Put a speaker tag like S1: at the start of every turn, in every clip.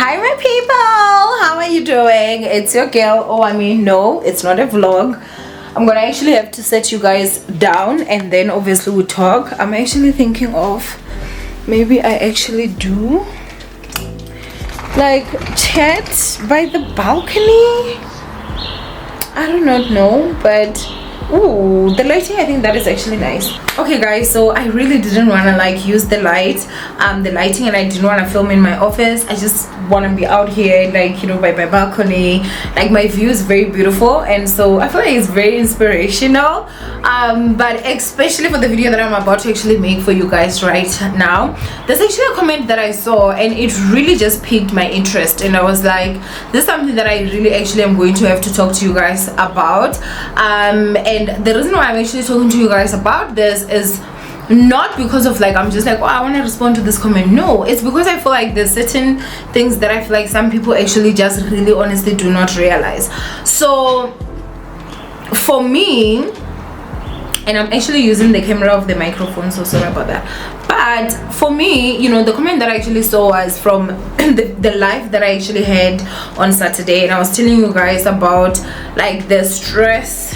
S1: Hi my people, how are you doing? It's your girl Owamie. No, it's not a vlog. I'm gonna actually have to set you guys down and then obviously we'll talk. I'm actually thinking of maybe I actually do like chat by the balcony. I do not know, but ooh, the lighting, I think that is actually nice. Okay guys, so I really didn't want to like use the lighting, and I didn't want to film in my office. I just want to be out here, like, you know, by my balcony. Like, my view is very beautiful, and so I feel like it's very inspirational, but especially for the video that I'm about to actually make for you guys right now. There's actually a comment that I saw and it really just piqued my interest, and I was like, this is something that I really actually am going to have to talk to you guys about. And the reason why I'm actually talking to you guys about this is not because of like I'm just like, oh, I want to respond to this comment. No, it's because I feel like there's certain things that I feel like some people actually just really honestly do not realize. So for me, and I'm actually using the camera of the microphone, so sorry about that, but for me, you know, the comment that I actually saw was from the live that I actually had on Saturday, and I was telling you guys about like the stress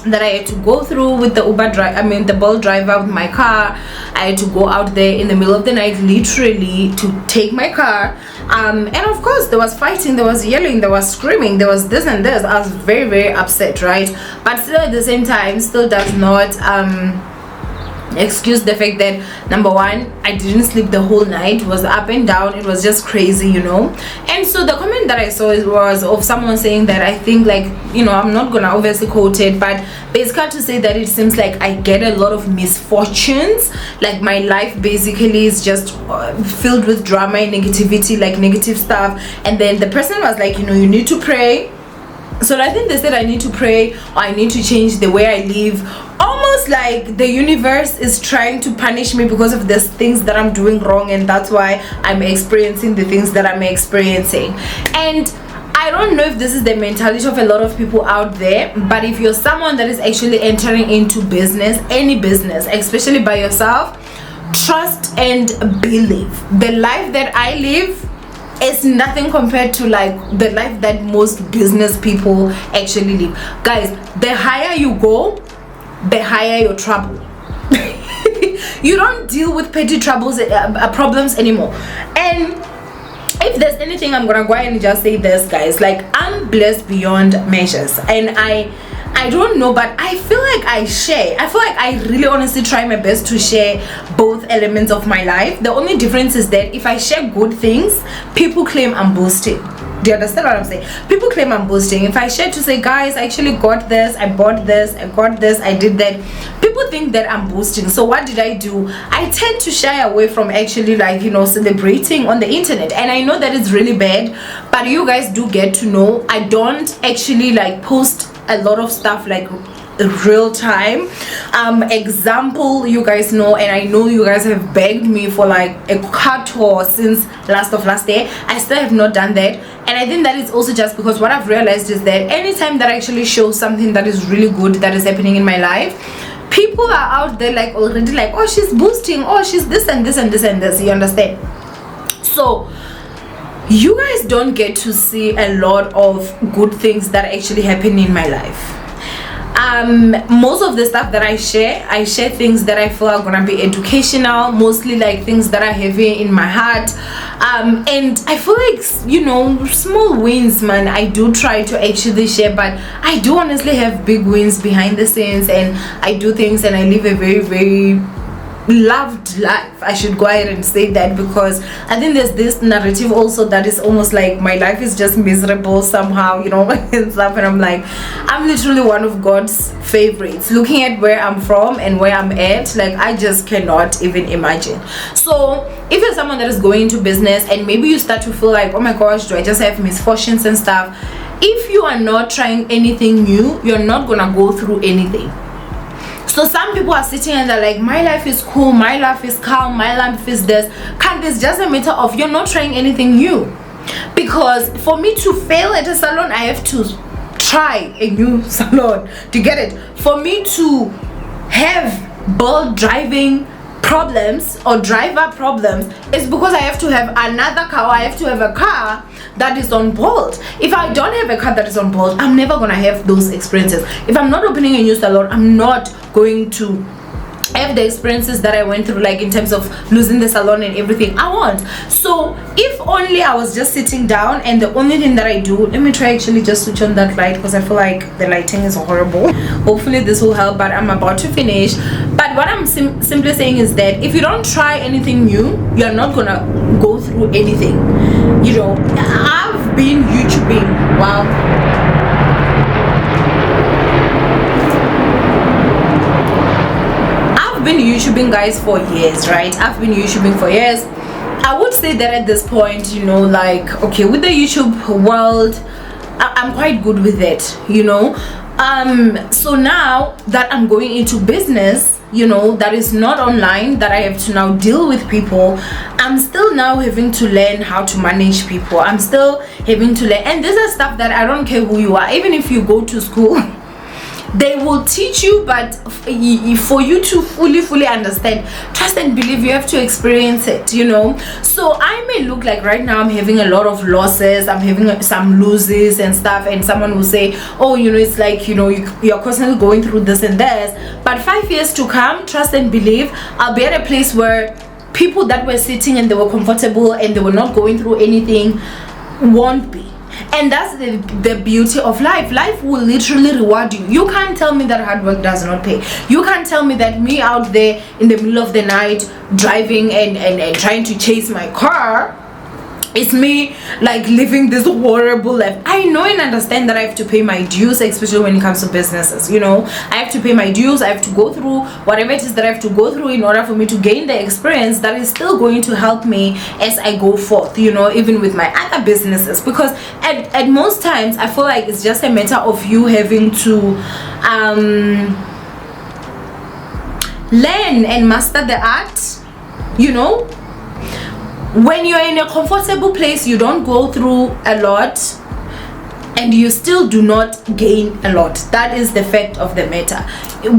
S1: that I had to go through with the the Bolt driver with my car. I had to go out there in the middle of the night literally to take my car, and of course there was fighting, there was yelling, there was screaming, there was this and this. I was very, very upset, right? But still at the same time, still does not excuse the fact that, number one, I didn't sleep the whole night. It was up and down, it was just crazy, you know. And so the comment that I saw was of someone saying that, I think, like, you know, I'm not gonna obviously quote it, but basically to say that it seems like I get a lot of misfortunes, like my life basically is just filled with drama and negativity, like negative stuff. And then the person was like, you know, you need to pray. So I think they said I need to pray, or I need to change the way I live, almost like the universe is trying to punish me because of these things that I'm doing wrong, and that's why I'm experiencing the things that I'm experiencing. And I don't know if this is the mentality of a lot of people out there, but if you're someone that is actually entering into business, any business, especially by yourself, trust and believe. The life that I live is nothing compared to like the life that most business people actually live. Guys, the higher you go, the higher your trouble. You don't deal with petty troubles, problems anymore. And if there's anything, I'm gonna go ahead and just say this, guys, like, I'm blessed beyond measures, and I don't know, but I feel like I feel like I really honestly try my best to share both elements of my life. The only difference is that if I share good things, people claim I'm boasting. Do you understand what I'm saying? People claim I'm boasting. If I share to say, guys, I actually got this, I bought this, I got this, I did that, people think that I'm boasting. So what did I do? I tend to shy away from actually, like, you know, celebrating on the internet. And I know that it's really bad, but you guys do get to know I don't actually like post a lot of stuff like real time. Example, you guys know, and I know you guys have begged me for like a car tour since last year. I still have not done that, and I think that is also just because what I've realized is that anytime that I actually show something that is really good that is happening in my life, people are out there like already like, oh, she's boosting, oh, she's this and this and this and this, you understand? So you guys don't get to see a lot of good things that actually happen in my life. Most of the stuff that I share things that I feel are gonna be educational, mostly like things that are heavy in my heart, and I feel like, you know, small wins, man, I do try to actually share, but I do honestly have big wins behind the scenes, and I do things and I live a very, very loved life. I should go ahead and say that, because I think there's this narrative also that is almost like my life is just miserable somehow, you know, and stuff, and I'm like, I'm literally one of God's favorites. Looking at where I'm from and where I'm at, like, I just cannot even imagine. So if you're someone that is going into business and maybe you start to feel like, oh my gosh, do I just have misfortunes and stuff, if you are not trying anything new, you're not gonna go through anything. So some people are sitting and they're like, my life is cool, my life is calm, my life is this. Can't, it's just a matter of you're not trying anything new. Because for me to fail at a salon, I have to try a new salon to get it. For me to have Bolt driving problems or driver problems is because I have to have another car, or I have to have a car that is on Bolt. If I don't have a car that is on Bolt, I'm never gonna have those experiences. If I'm not opening a new salon, I'm not going to have the experiences that I went through, like in terms of losing the salon and everything I want. So if only I was just sitting down and the only thing that I do, let me try actually just switch on that light because I feel like the lighting is horrible. Hopefully this will help, but I'm about to finish. But what I'm simply saying is that if you don't try anything new, you're not gonna go through anything. You know, I've been YouTubing, wow, been YouTubing, guys, for years, right? I've been YouTubing for years. I would say that at this point, you know, like, okay, with the YouTube world, I'm quite good with it, you know. So now that I'm going into business, you know, that is not online, that I have to now deal with people, I'm still now having to learn how to manage people. I'm still having to learn, and this is stuff that I don't care who you are, even if you go to school. They will teach you, but for you to fully understand, trust and believe, you have to experience it, you know. So I may look like right now I'm having a lot of losses, I'm having some losses and stuff, and someone will say, oh, you know, it's like, you know, you're constantly going through this and this, but 5 years to come, trust and believe, I'll be at a place where people that were sitting and they were comfortable and they were not going through anything won't be. And that's the beauty of life. Life will literally reward you. You can't tell me that hard work does not pay. You can't tell me that me out there in the middle of the night driving and trying to chase my car, it's me like living this horrible life. I know and understand that I have to pay my dues, especially when it comes to businesses, you know. I have to pay my dues. I have to go through whatever it is that I have to go through in order for me to gain the experience that is still going to help me as I go forth, you know, even with my other businesses. Because at most times I feel like it's just a matter of you having to learn and master the art, you know. When you're in a comfortable place, you don't go through a lot and you still do not gain a lot. That is the fact of the matter.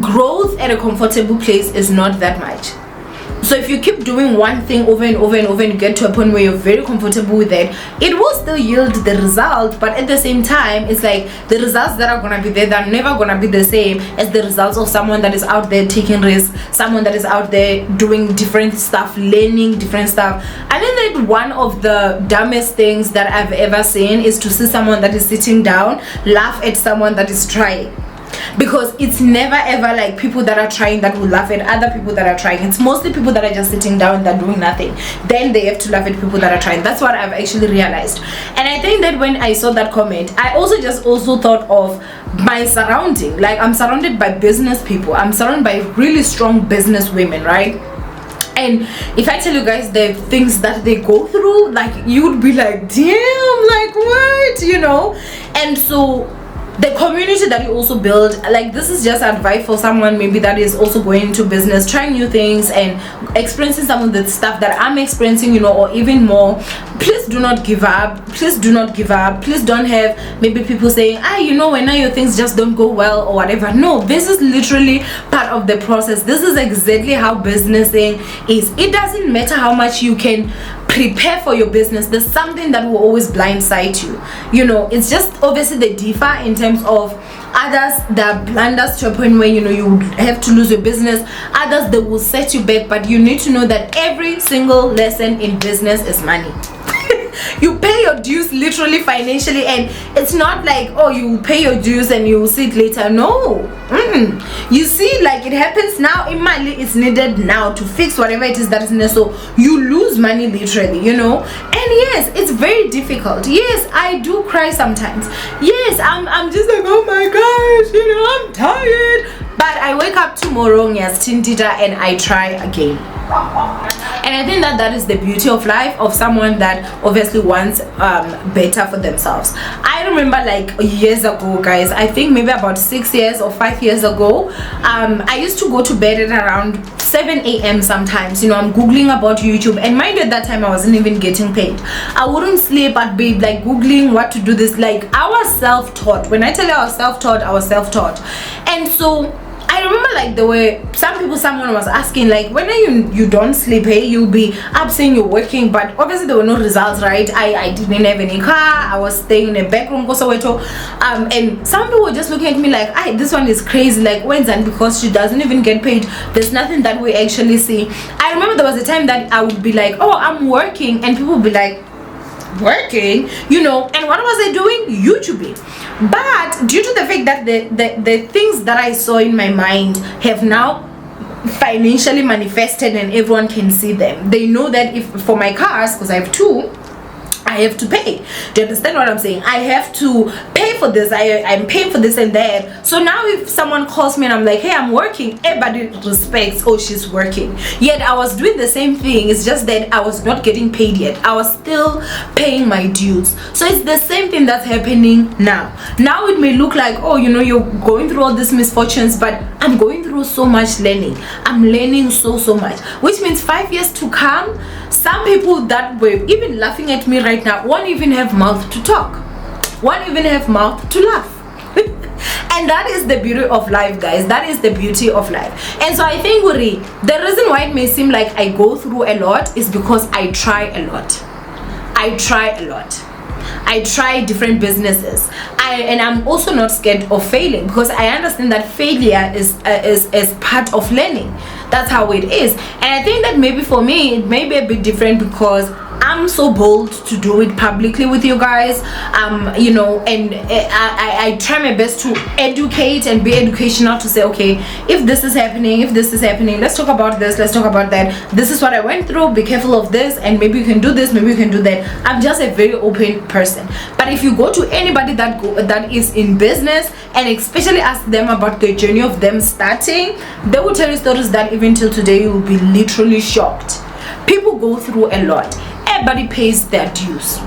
S1: Growth at a comfortable place is not that much. So if you keep doing one thing over and over and over and you get to a point where you're very comfortable with it, it will still yield the result, but at the same time, it's like the results that are gonna be there, they're never gonna be the same as the results of someone that is out there taking risks, someone that is out there doing different stuff, learning different stuff. I think that one of the dumbest things that I've ever seen is to see someone that is sitting down laugh at someone that is trying. Because it's never ever like people that are trying that will laugh at other people that are trying. It's mostly people that are just sitting down, they're doing nothing, then they have to laugh at people that are trying. That's what I've actually realized. And I think that when I saw that comment, I also thought of my surrounding. Like, I'm surrounded by business people, I'm surrounded by really strong business women, right? And if I tell you guys the things that they go through, like, you would be like, damn, like, what, you know? And so the community that you also build, like, this is just advice for someone maybe that is also going into business, trying new things and experiencing some of the stuff that I'm experiencing, you know, or even more. Please do not give up. Please do not give up. Please don't have maybe people saying, you know, when now your things just don't go well or whatever. No, this is literally part of the process. This is exactly how businessing is. It doesn't matter how much you can prepare for your business, there's something that will always blindside you, you know. It's just obviously they differ in terms of others that blunders to a point where, you know, you have to lose your business. Others, they will set you back, but you need to know that every single lesson in business is money. You pay your dues literally financially, and it's not like, oh, you pay your dues and you will see it later. No. You see, like, it happens now. It's needed now to fix whatever it is that is needed. So you lose money literally, you know. And yes, it's very difficult. Yes, I do cry sometimes. Yes, I'm just like, oh my gosh, you know, I'm tired. But I wake up tomorrow, yes, tindita, and I try again. And I think that that is the beauty of life, of someone that obviously wants better for themselves. I remember, like, years ago, guys, I think maybe about 6 years or 5 years ago, I used to go to bed at around 7 a.m. sometimes. You know, I'm googling about YouTube, and mind you, at that time I wasn't even getting paid. I wouldn't sleep. I'd be like googling what to do this. Like, I was self-taught. When I tell you I was self-taught, I was self-taught. And so I I remember like there were some people, someone was asking like, when are you don't sleep, hey, you'll be up saying you're working, but obviously there were no results, right? I didn't have any car, I was staying in a back room, and some people were just looking at me like, this one is crazy, like when's that, because she doesn't even get paid, there's nothing that we actually see. I remember there was a time that I would be like, oh, I'm working, and people would be like, working, you know, and what was I doing? YouTubing. But due to the fact that the things that I saw in my mind have now financially manifested and everyone can see them, they know that if for my cars, because I have two, I have to pay. Do you understand what I'm saying? I have to pay for this. I'm paying for this and that. So now if someone calls me and I'm like, hey, I'm working, everybody respects, oh, she's working. Yet I was doing the same thing. It's just that I was not getting paid yet. I was still paying my dues. So it's the same thing that's happening now. Now it may look like, oh, you know, you're going through all these misfortunes, but I'm going through so much learning. I'm learning so much, which means 5 years to come, some people that were even laughing at me right now won't even have mouth to talk, won't even have mouth to laugh. And that is the beauty of life, guys. That is the beauty of life. And so I think, Uri, the reason why it may seem like I go through a lot is because I try a lot. I try a lot. I try different businesses. And I'm also not scared of failing, because I understand that failure is part of learning. That's how it is. And I think that maybe for me it may be a bit different because I'm so bold to do it publicly with you guys, you know, and I try my best to educate and be educational, to say, okay, if this is happening, let's talk about this, let's talk about that, this is what I went through, be careful of this, and maybe you can do this, maybe you can do that. I'm just a very open person. But if you go to anybody that is in business and especially ask them about the journey of them starting, they will tell you stories that even till today you will be literally shocked. People go through a lot. Everybody pays their dues.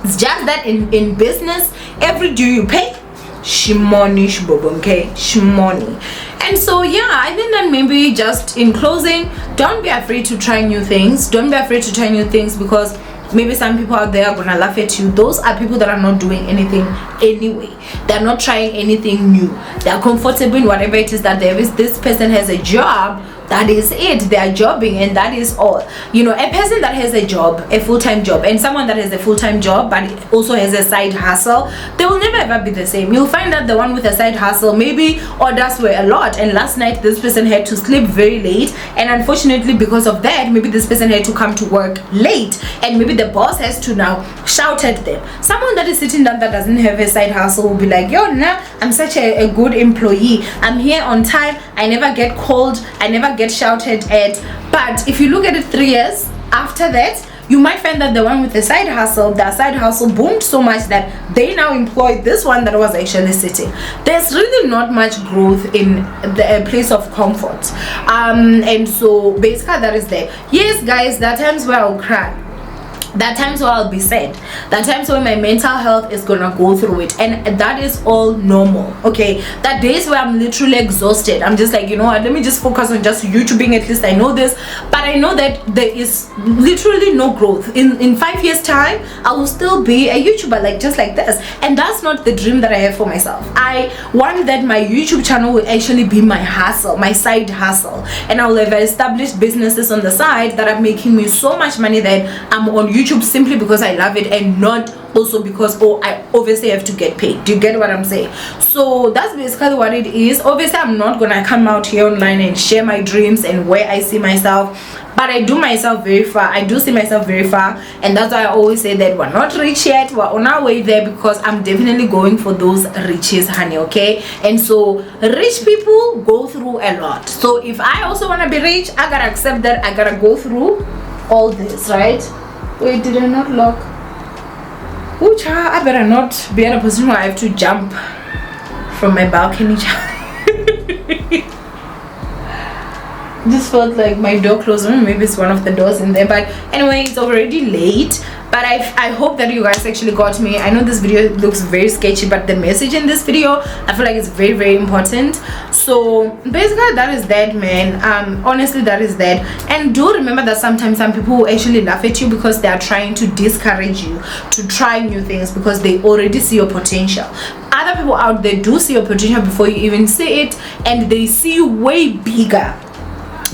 S1: It's just that in business, every due you pay, shimoni shibobonke, shimoni. And so yeah, I think that maybe just in closing, don't be afraid to try new things. Don't be afraid to try new things, because maybe some people out there are gonna laugh at you. Those are people that are not doing anything anyway. They're not trying anything new. They're comfortable in whatever it is that there is. This person has a job, that is it. They are jobbing, and that is all. You know, a person that has a job, a full-time job, and someone that has a full-time job but also has a side hustle, they will never ever be the same. You'll find that the one with a side hustle, maybe orders were a lot, and last night this person had to sleep very late, and unfortunately because of that, maybe this person had to come to work late, and maybe the boss has to now shout at them. Someone that is sitting down that doesn't have a side hustle will be like, yo, nah, I'm such a good employee, I'm here on time, I never get called, I never get shouted at. But if you look at it 3 years after that, you might find that the one with the side hustle, their side hustle boomed so much that they now employ this one that was actually sitting. There's really not much growth in the place of comfort, and so basically that is there. Yes, guys, there are times where I'll cry. There are times where I'll be sad. There are times where my mental health is gonna go through it, and that is all normal. Okay, there are days where I'm literally exhausted. I'm just like, you know what, let me just focus on just YouTubing. At least I know this, but I know that there is literally no growth. In 5 years time, I will still be a YouTuber, like just like this, and that's not the dream that I have for myself. I want that my YouTube channel will actually be my hustle, my side hustle, and I will have established businesses on the side that are making me so much money that I'm on YouTube simply because I love it, and not also because, oh, I obviously have to get paid. Do you get what I'm saying? So that's basically what it is. Obviously I'm not gonna come out here online and share my dreams and where I see myself, but I do myself very far. I do see myself very far, and that's why I always say that we're not rich yet, we're on our way there, because I'm definitely going for those riches, honey. Okay, and so rich people go through a lot. So if I also want to be rich, I gotta accept that I gotta go through all this, right? Wait, did I not lock? Oh, child, I better not be in a position where I have to jump from my balcony. This felt like my door closed. Maybe it's one of the doors in there, but anyway, it's already late. but I hope that you guys actually got me. I know this video looks very sketchy, but the message in this video, I feel like it's very, very important. So basically that is that, man. Honestly, that is that. And do remember that sometimes some people will actually laugh at you because they are trying to discourage you to try new things because they already see your potential. Other people out there do see your potential before you even see it, and they see you way bigger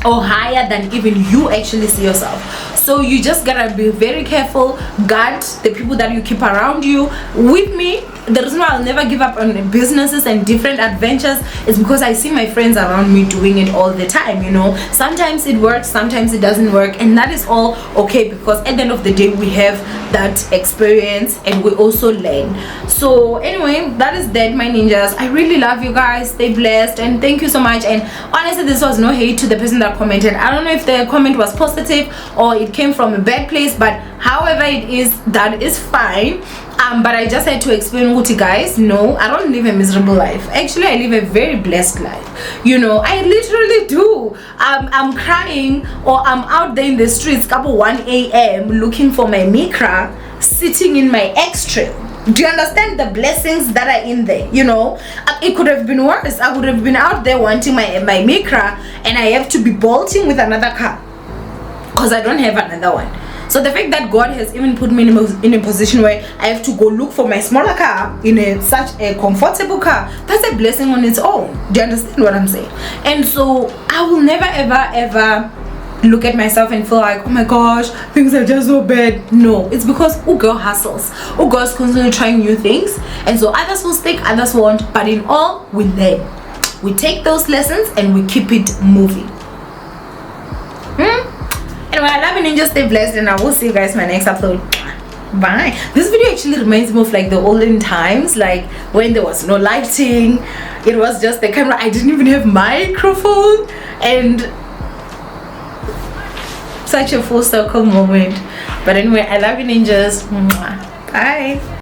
S1: or higher than even you actually see yourself. So you just gotta be very careful, guard the people that you keep around you. With me, the reason why I'll never give up on businesses and different adventures is because I see my friends around me doing it all the time, you know. Sometimes it works, sometimes it doesn't work, and that is all okay, because at the end of the day we have that experience and we also learn. So anyway, that is that, my ninjas. I really love you guys. Stay blessed and thank you so much. And honestly, this was no hate to the person that commented. I don't know if the comment was positive or it came from a bad place, but however it is, that is fine. But I just had to explain, Uti, guys, no, I don't live a miserable life. Actually, I live a very blessed life. You know, I literally do. I'm crying, or I'm out there in the streets couple 1 a.m. looking for my mikra, sitting in my extra. Do you understand the blessings that are in there? You know, it could have been worse. I would have been out there wanting my mikra, and I have to be bolting with another car because I don't have another one. So the fact that God has even put me in a position where I have to go look for my smaller car in such a comfortable car, that's a blessing on its own. Do you understand what I'm saying? And so I will never ever look at myself and feel like, oh my gosh, things are just so bad. No, it's because girl hustles. Girl's constantly trying new things, and so others will stick, others won't, but in all, we learn. We take those lessons and we keep it moving. Anyway, I love you, ninjas. Stay blessed, and I will see you guys in my next upload. Bye. This video actually reminds me of like the olden times, like when there was no lighting, it was just the camera. I didn't even have microphone, and such a full circle moment. But anyway, I love you, ninjas. Bye.